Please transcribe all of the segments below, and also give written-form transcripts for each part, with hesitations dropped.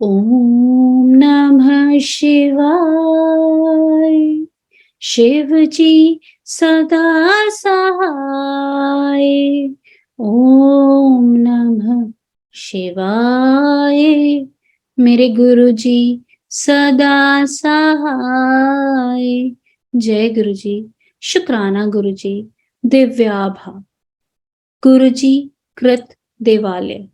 ओम नमः शिवाय। शिव जी सदा सहाय। ओम नमः शिवाय। मेरे गुरु जी सदा सहाय। जय गुरु जी। शुक्राना गुरु जी। दिव्याभा। गुरु जी कृत देवालय।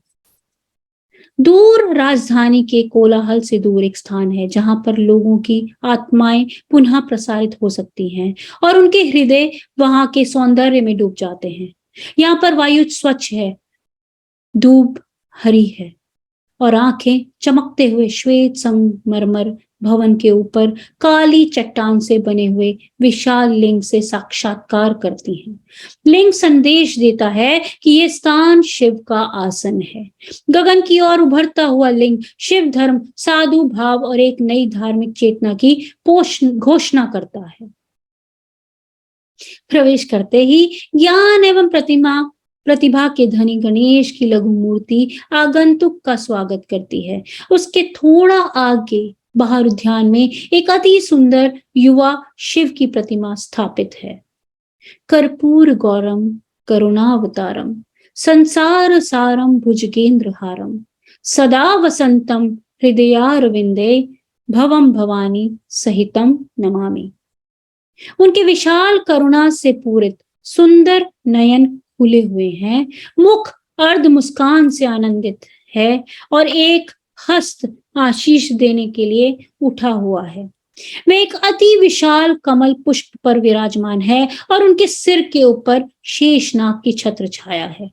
दूर राजधानी के कोलाहल से दूर एक स्थान है जहां पर लोगों की आत्माएं पुनः प्रसारित हो सकती हैं और उनके हृदय वहां के सौंदर्य में डूब जाते हैं। यहाँ पर वायु स्वच्छ है, धूप हरी है और आंखें चमकते हुए श्वेत संगमरमर भवन के ऊपर काली चट्टान से बने हुए विशाल लिंग से साक्षात्कार करती हैं। लिंग संदेश देता है कि ये स्थान शिव का आसन है। गगन की ओर उभरता हुआ लिंग शिव धर्म, साधु भाव और एक नई धार्मिक चेतना की घोषणा करता है। प्रवेश करते ही ज्ञान एवं प्रतिभा के धनी गणेश की लघु मूर्ति आगंतुक का स्वागत करती है। उसके थोड़ा आगे बाहर उद्यान में एक अति सुंदर युवा शिव की प्रतिमा स्थापित है। कर्पूर गौरम करुणावतारम संसार सारम भुजगेंद्र हारम सदा वसंतम हृदयारविंदे भवम भवानी सहितम नमामि। उनके विशाल करुणा से पूरित सुंदर नयन खुले हुए हैं, मुख अर्ध मुस्कान से आनंदित है और एक हस्त आशीष देने के लिए उठा हुआ है। वे एक अति विशाल कमल पुष्प पर विराजमान है और उनके सिर के ऊपर शेषनाग की छत्र छाया है।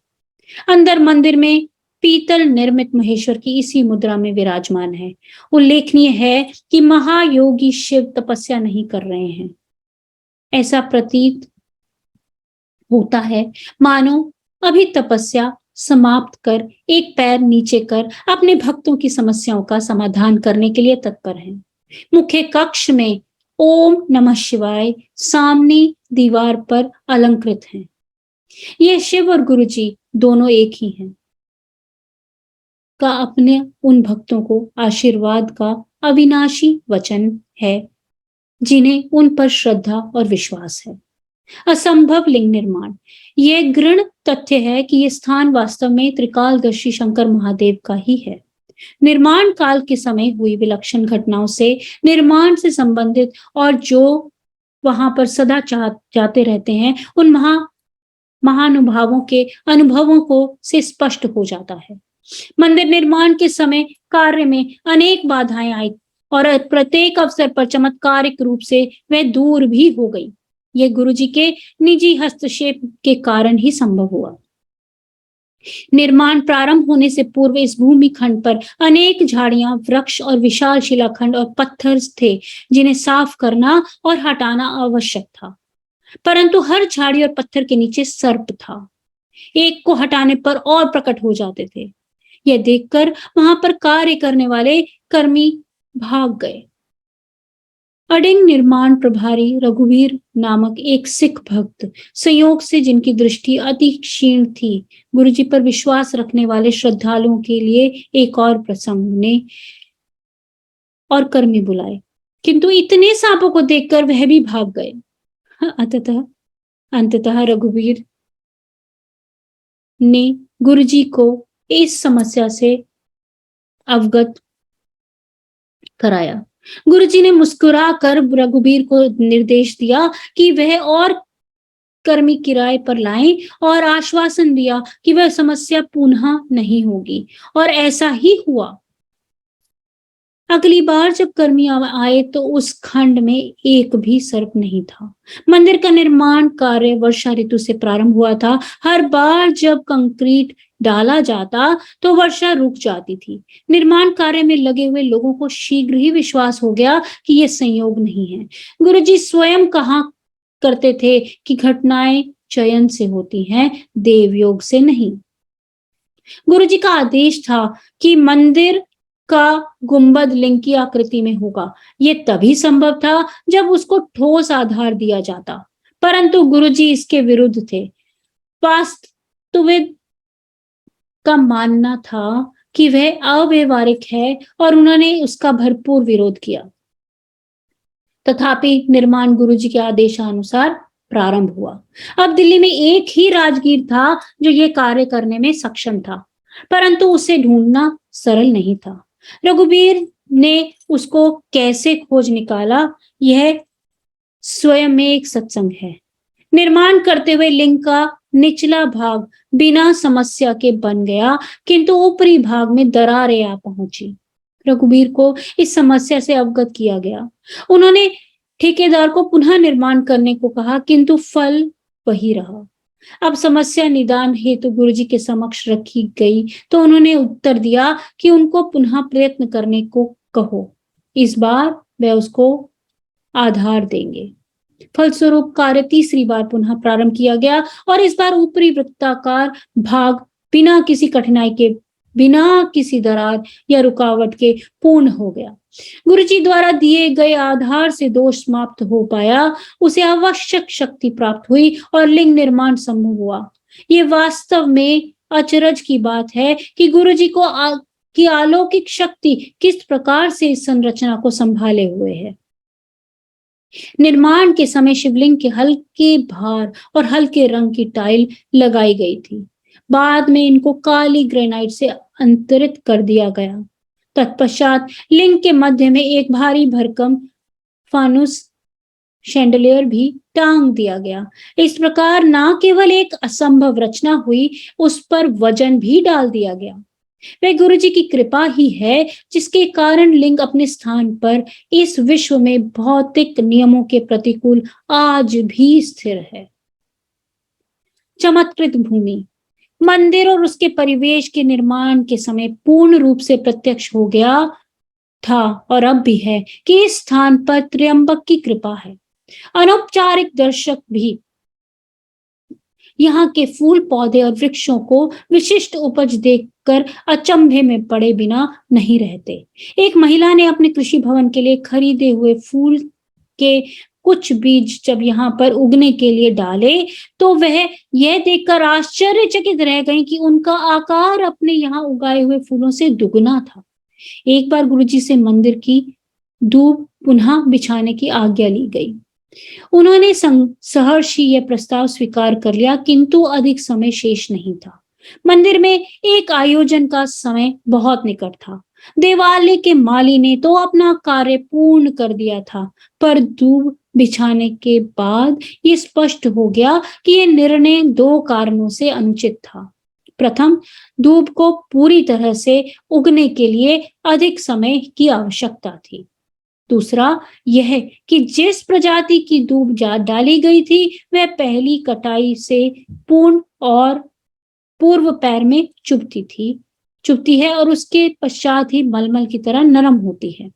अंदर मंदिर में पीतल निर्मित महेश्वर की इसी मुद्रा में विराजमान है। उल्लेखनीय है कि महायोगी शिव तपस्या नहीं कर रहे हैं। ऐसा प्रतीत होता है मानो अभी तपस्या समाप्त कर एक पैर नीचे कर अपने भक्तों की समस्याओं का समाधान करने के लिए तत्पर हैं। मुख्य कक्ष में ओम नमः शिवाय सामने दीवार पर अलंकृत हैं। ये शिव और गुरु जी दोनों एक ही हैं का अपने उन भक्तों को आशीर्वाद का अविनाशी वचन है जिन्हें उन पर श्रद्धा और विश्वास है। असंभव लिंग निर्माण। यह गृढ़ तथ्य है कि यह स्थान वास्तव में त्रिकालदर्शी शंकर महादेव का ही है। निर्माण काल के समय हुई विलक्षण घटनाओं से निर्माण से संबंधित और जो वहां पर सदा जाते रहते हैं उन महानुभावों के अनुभवों को से स्पष्ट हो जाता है। मंदिर निर्माण के समय कार्य में अनेक बाधाएं आई और प्रत्येक अवसर पर चमत्कारिक रूप से वह दूर भी हो गई। यह गुरुजी के निजी हस्तक्षेप के कारण ही संभव हुआ। निर्माण प्रारंभ होने से पूर्व इस भूमि खंड पर अनेक झाड़ियां, वृक्ष और विशाल शिलाखंड और पत्थर थे जिन्हें साफ करना और हटाना आवश्यक था। परंतु हर झाड़ी और पत्थर के नीचे सर्प था। एक को हटाने पर और प्रकट हो जाते थे। यह देखकर वहां पर कार्य करने वाले कर्मी भाग गए। अडिंग निर्माण प्रभारी रघुवीर नामक एक सिख भक्त, संयोग से जिनकी दृष्टि अति क्षीण थी, गुरुजी पर विश्वास रखने वाले श्रद्धालुओं के लिए एक और प्रसंग ने और कर्मी बुलाए, किंतु इतने सांपों को देखकर वह भी भाग गए। अंततः रघुवीर ने गुरुजी को इस समस्या से अवगत कराया। गुरुजी ने मुस्कुराकर रघुवीर को निर्देश दिया कि वह और कर्मी किराए पर लाएं और आश्वासन दिया कि वह समस्या पुनः नहीं होगी, और ऐसा ही हुआ। अगली बार जब कर्मी आए तो उस खंड में एक भी सर्प नहीं था। मंदिर का निर्माण कार्य वर्षा ऋतु से प्रारंभ हुआ था। हर बार जब कंक्रीट डाला जाता तो वर्षा रुक जाती थी। निर्माण कार्य में लगे हुए लोगों को शीघ्र ही विश्वास हो गया कि यह संयोग नहीं है। गुरुजी स्वयं कहा करते थे कि घटनाएं चयन से होती हैं, देवयोग से नहीं। गुरुजी का आदेश था कि मंदिर का गुंबद लिंग की आकृति में होगा। यह तभी संभव था जब उसको ठोस आधार दिया जाता, परंतु गुरुजी इसके विरुद्ध थे। वास्तविक का मानना था कि वह अव्यवहारिक है और उन्होंने उसका भरपूर विरोध किया। तथापि निर्माण गुरुजी के आदेशानुसार प्रारंभ हुआ। अब दिल्ली में एक ही राजगीर था जो ये कार्य करने में सक्षम था, परंतु उसे ढूंढना सरल नहीं था। रघुबीर ने उसको कैसे खोज निकाला, यह स्वयं में एक सत्संग है। निर्माण करते हुए लिंग का निचला भाग बिना समस्या के बन गया, किंतु ऊपरी भाग में दरारें आ पहुंची। रघुबीर को इस समस्या से अवगत किया गया। उन्होंने ठेकेदार को पुनः निर्माण करने को कहा, किंतु फल वही रहा। अब समस्या निदान हेतु गुरुजी के समक्ष रखी गई तो उन्होंने उत्तर दिया कि उनको पुनः प्रयत्न करने को कहो, इस बार वह उसको आधार देंगे। फलस्वरूप कार्य तीसरी बार पुनः प्रारंभ किया गया और इस बार ऊपरी वृत्ताकार भाग बिना किसी कठिनाई के, बिना किसी दरार या रुकावट के पूर्ण हो गया। गुरुजी द्वारा दिए गए आधार से दोष समाप्त हो पाया, उसे आवश्यक शक्ति प्राप्त हुई और लिंग निर्माण संभव हुआ। ये वास्तव में अचरज की बात है कि गुरुजी की अलौकिक शक्ति किस प्रकार से इस संरचना को संभाले हुए है। निर्माण के समय शिवलिंग के हल्के भार और हल्के रंग की टाइल लगाई गई थी। बाद में इनको काली ग्रेनाइट से अंतरित कर दिया गया। तत्पश्चात लिंग के मध्य में एक भारी भरकम फानुस शैंडलियर भी टांग दिया गया। इस प्रकार न केवल एक असंभव रचना हुई, उस पर वजन भी डाल दिया गया। वह गुरुजी की कृपा ही है जिसके कारण लिंग अपने स्थान पर इस विश्व में भौतिक नियमों के प्रतिकूल आज भी स्थिर है। चमत्कृत भूमि मंदिर और उसके परिवेश के निर्माण के समय पूर्ण रूप से प्रत्यक्ष हो गया था और अब भी है कि इस स्थान पर त्र्यंबक की कृपा है। अनौपचारिक दर्शक भी यहाँ के फूल पौधे और वृक्षों को विशिष्ट उपज देखकर अचंभे में पड़े बिना नहीं रहते। एक महिला ने अपने कृषि भवन के लिए खरीदे हुए फूल के कुछ बीज जब यहाँ पर उगने के लिए डाले तो वह यह देखकर आश्चर्यचकित रह गई कि उनका आकार अपने यहाँ उगाए हुए फूलों से दुगना था। एक बार गुरुजी से मंदिर की दूब पुनः बिछाने की आज्ञा ली गई। उन्होंने सहर्षी यह प्रस्ताव स्वीकार कर लिया, किंतु अधिक समय शेष नहीं था। मंदिर में एक आयोजन का समय बहुत निकट था। देवालय के माली ने तो अपना कार्य पूर्ण कर दिया था, पर दूब बिछाने के बाद ये स्पष्ट हो गया कि यह निर्णय दो कारणों से अनुचित था। प्रथम, दूब को पूरी तरह से उगने के लिए अधिक समय की आवश्यकता थी। दूसरा यह कि जिस प्रजाति की दूब डाली गई थी वह पहली कटाई से पूर्ण और पूर्व पैर में चुभती है और उसके पश्चात ही मलमल की तरह नरम होती है।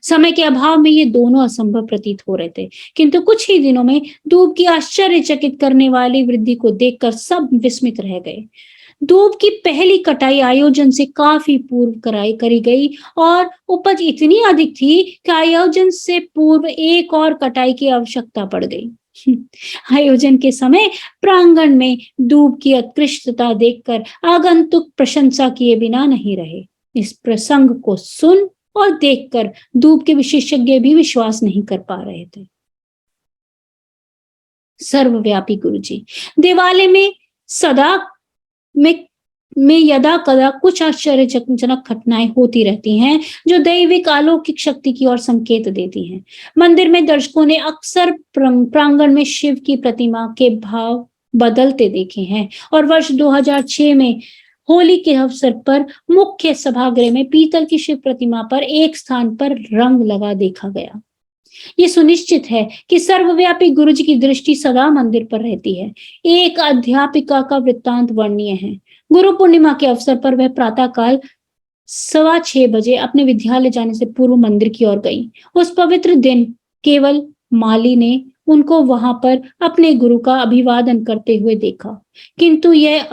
समय के अभाव में ये दोनों असंभव प्रतीत हो रहे थे, किंतु कुछ ही दिनों में दूब की आश्चर्यचकित करने वाली वृद्धि को देखकर सब विस्मित रह गए। दूब की पहली कटाई आयोजन से काफी पूर्व करी गई और उपज इतनी अधिक थी कि आयोजन से पूर्व एक और कटाई की आवश्यकता पड़ गई। आयोजन के समय प्रांगण में दूब की उत्कृष्टता देखकर आगंतुक प्रशंसा किए बिना नहीं रहे। इस प्रसंग को सुन और देखकर दूब के विशेषज्ञ भी विश्वास नहीं कर पा रहे थे। सर्वव्यापी गुरुजी देवालय में सदा में यदा कदा कुछ आश्चर्यजनक घटनाएं होती रहती हैं जो दैविक अलौकिक शक्ति की ओर संकेत देती हैं। मंदिर में दर्शकों ने अक्सर प्रांगण में शिव की प्रतिमा के भाव बदलते देखे हैं और वर्ष 2006 में होली के अवसर पर मुख्य सभागृह में पीतल की शिव प्रतिमा पर एक स्थान पर रंग लगा देखा गया। ये सुनिश्चित है कि सर्वव्यापी गुरुजी की दृष्टि सदा मंदिर पर रहती है। एक अध्यापिका का वृत्तांत वर्णनीय है। गुरु पूर्णिमा के अवसर पर वह प्रातःकाल 6:15 बजे अपने विद्यालय जाने से पूर्व मंदिर की ओर गई। उस पवित्र दिन केवल माली ने उनको वहां पर अपने गुरु का अभिवादन करते हुए देखा, किंतु यह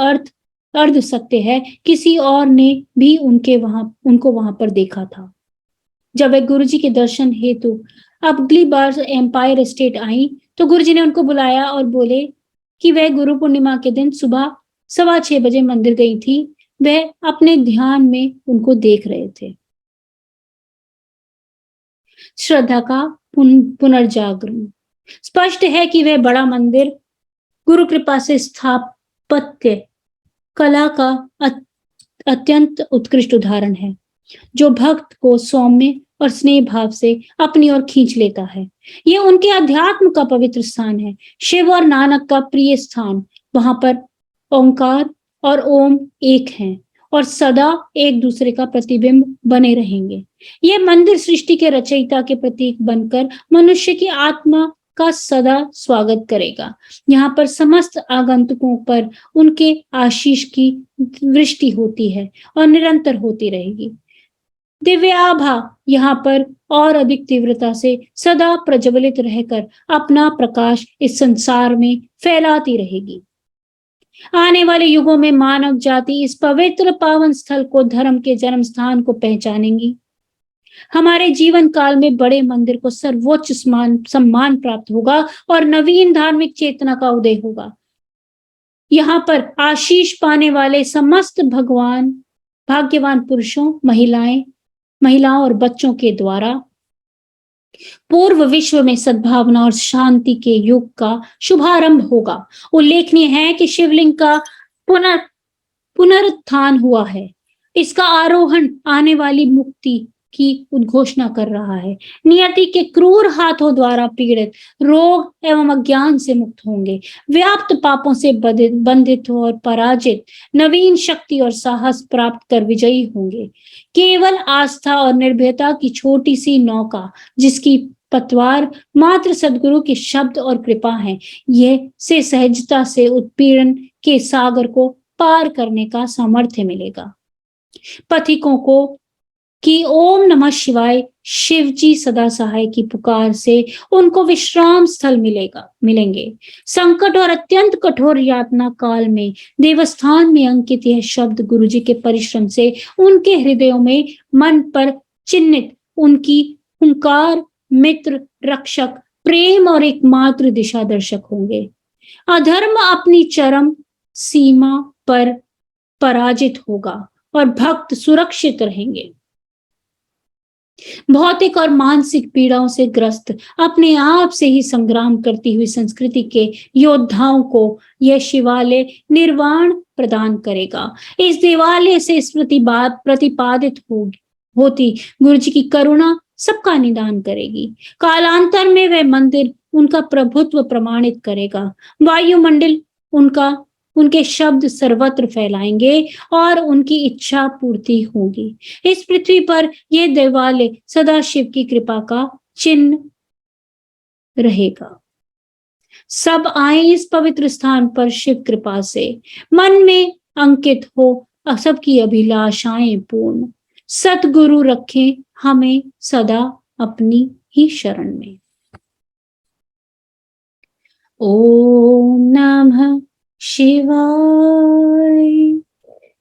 अर्ध सत्य है, किसी और ने भी उनको वहां पर देखा था। जब वह गुरुजी के दर्शन हेतु अगली बार एम्पायर स्टेट आई तो गुरुजी ने उनको बुलाया और बोले कि वह गुरु पूर्णिमा के दिन सुबह 6:15 बजे मंदिर गई थी। वह अपने ध्यान में उनको देख रहे थे। श्रद्धा का पुनर्जागरण। स्पष्ट है कि वह बड़ा मंदिर गुरु कृपा से स्थापत्य कला का अत्यंत उत्कृष्ट उदाहरण है, जो भक्त को सौम्य और स्नेह भाव से अपनी ओर खींच लेता है। ये उनके अध्यात्म का पवित्र स्थान है, शिव और नानक का प्रिय स्थान। वहां पर ओंकार और ओम एक हैं और सदा एक दूसरे का प्रतिबिंब बने रहेंगे। ये मंदिर सृष्टि के रचयिता के प्रतीक बनकर मनुष्य की आत्मा का सदा स्वागत करेगा। यहाँ पर समस्त आगंतुकों पर उनके आशीष की वृष्टि होती है और निरंतर होती रहेगी। दिव्याभा यहाँ पर और अधिक तीव्रता से सदा प्रज्वलित रहकर अपना प्रकाश इस संसार में फैलाती रहेगी। आने वाले युगों में मानव जाति इस पवित्र पावन स्थल को धर्म के जन्म स्थान को पहचानेंगी। हमारे जीवन काल में बड़े मंदिर को सर्वोच्च सम्मान प्राप्त होगा और नवीन धार्मिक चेतना का उदय होगा। यहाँ पर आशीष पाने वाले समस्त भाग्यवान पुरुषों, महिलाओं और बच्चों के द्वारा पूर्व विश्व में सद्भावना और शांति के युग का शुभारंभ होगा। उल्लेखनीय है कि शिवलिंग का पुनरुत्थान हुआ है। इसका आरोहण आने वाली मुक्ति की उद्घोषणा कर रहा है। नियति के क्रूर हाथों द्वारा पीड़ित रोग एवं अज्ञान से मुक्त होंगे। व्याप्त पापों से बंधित और पराजित नवीन शक्ति और साहस प्राप्त कर विजयी होंगे। केवल आस्था और निर्भयता की छोटी सी नौका, जिसकी पतवार मात्र सदगुरु के शब्द और कृपा है, यह से सहजता से उत्पीड़न के सागर को पार करने का सामर्थ्य मिलेगा। पथिकों को कि ओम नमः शिवाय शिव जी सदा सहाय की पुकार से उनको विश्राम स्थल मिलेंगे। संकट और अत्यंत कठोर यातना काल में देवस्थान में अंकित यह शब्द गुरु जी के परिश्रम से उनके हृदयों में मन पर चिन्हित उनकी हुंकार, मित्र, रक्षक, प्रेम और एकमात्र दिशा दर्शक होंगे। अधर्म अपनी चरम सीमा पर पराजित होगा और भक्त सुरक्षित रहेंगे। भौतिक और मानसिक पीड़ाओं से ग्रस्त अपने आप से ही संग्राम करती हुई संस्कृति के योद्धाओं को यह शिवालय निर्वाण प्रदान करेगा। इस देवालय से प्रतिपादित होती गुरु जी की करुणा सबका निदान करेगी। कालांतर में वह मंदिर उनका प्रभुत्व प्रमाणित करेगा। वायुमंडल उनके शब्द सर्वत्र फैलाएंगे और उनकी इच्छा पूर्ति होगी। इस पृथ्वी पर यह देवालय सदा शिव की कृपा का चिन्ह रहेगा। सब आए इस पवित्र स्थान पर शिव कृपा से, मन में अंकित हो सबकी अभिलाषाएं पूर्ण। सतगुरु रखें हमें सदा अपनी ही शरण में। ओम नमः शिवाय।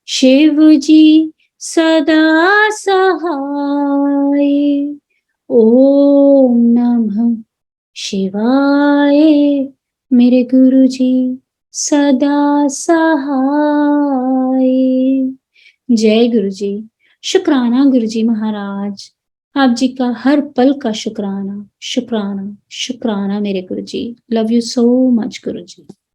शिव जी सदा सहाय। ओम नमः शिवाय। मेरे गुरु जी सदा सहाय। जय गुरु जी। शुक्राना गुरु जी महाराज, आप जी का हर पल का शुक्राना, शुक्राना, शुक्राना मेरे गुरु जी। Love you so much Guru ji.